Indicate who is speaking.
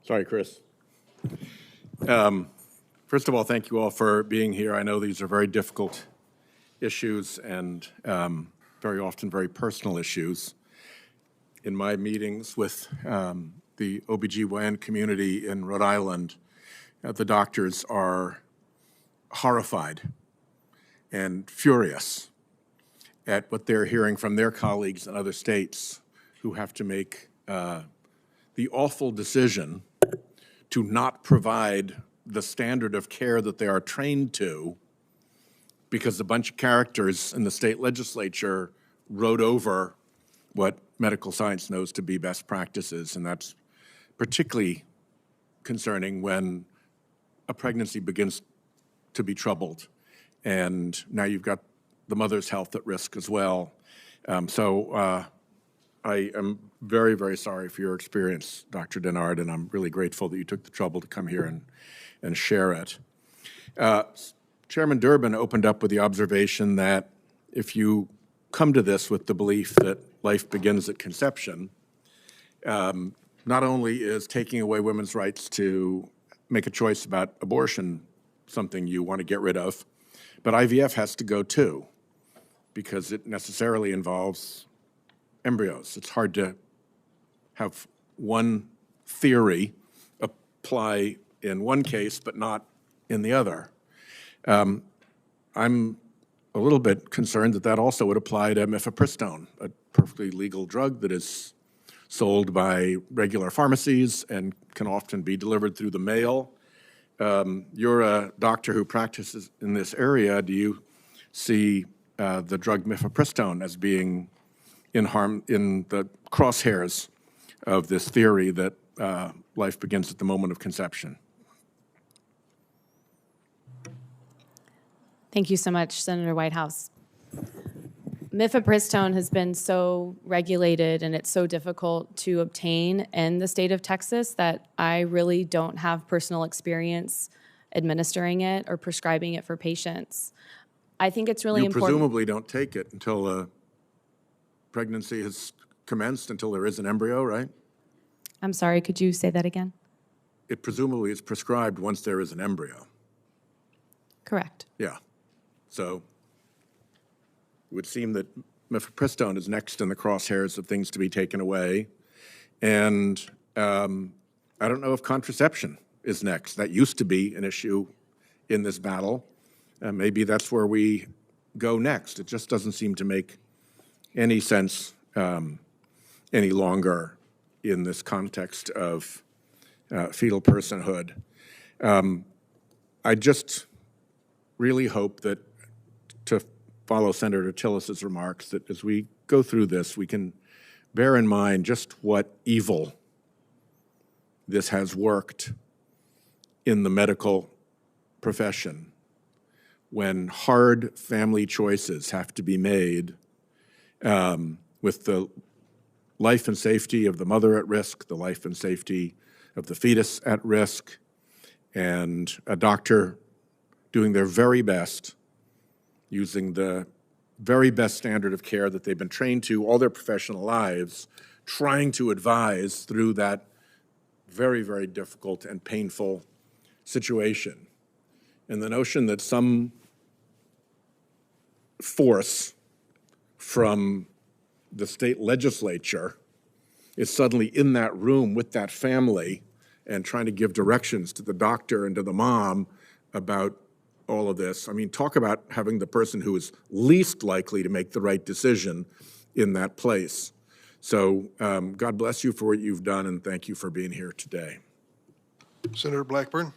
Speaker 1: Sorry, Chris. First of all, thank you all for being here. I know these are very difficult issues and very often very personal issues. In my meetings with the OBGYN community in Rhode Island, the doctors are horrified and furious at what they're hearing from their colleagues in other states who have to make the awful decision to not provide the standard of care that they are trained to because a bunch of characters in the state legislature wrote over what medical science knows to be best practices. And that's particularly concerning when a pregnancy begins to be troubled. And now you've got the mother's health at risk as well. I am very, very sorry for your experience, Dr. Dennard, and I'm really grateful that you took the trouble to come here and share it. Chairman Durbin opened up with the observation that if you come to this with the belief that life begins at conception, not only is taking away women's rights to make a choice about abortion something you want to get rid of, but IVF has to go too, because it necessarily involves embryos. It's hard to have one theory apply in one case but not in the other. I'm a little bit concerned that that also would apply to mifepristone, a perfectly legal drug that is sold by regular pharmacies and can often be delivered through the mail. You're a doctor who practices in this area. Do you see the drug mifepristone as being in the crosshairs of this theory that life begins at the moment of conception?
Speaker 2: Thank you so much, Senator Whitehouse. Mifepristone has been so regulated and it's so difficult to obtain in the state of Texas that I really don't have personal experience administering it or prescribing it for patients. I think it's really important.
Speaker 1: You presumably don't take it until a pregnancy has commenced, until there is an embryo, right?
Speaker 2: I'm sorry, could you say that again?
Speaker 1: It presumably is prescribed once there is an embryo.
Speaker 2: Correct.
Speaker 1: Yeah. So it would seem that mifepristone is next in the crosshairs of things to be taken away. And I don't know if contraception is next. That used to be an issue in this battle. Maybe that's where we go next. It just doesn't seem to make any sense any longer in this context of fetal personhood. I just really hope that, to follow Senator Tillis's remarks, that as we go through this, we can bear in mind just what evil this has worked in the medical profession when hard family choices have to be made with the life and safety of the mother at risk, the life and safety of the fetus at risk, and a doctor doing their very best, using the very best standard of care that they've been trained to all their professional lives, trying to advise through that very, very difficult and painful situation. And the notion that some force from the state legislature is suddenly in that room with that family and trying to give directions to the doctor and to the mom about all of this. I mean, talk about having the person who is least likely to make the right decision in that place. So God bless you for what you've done, and thank you for being here today.
Speaker 3: Senator Blackburn.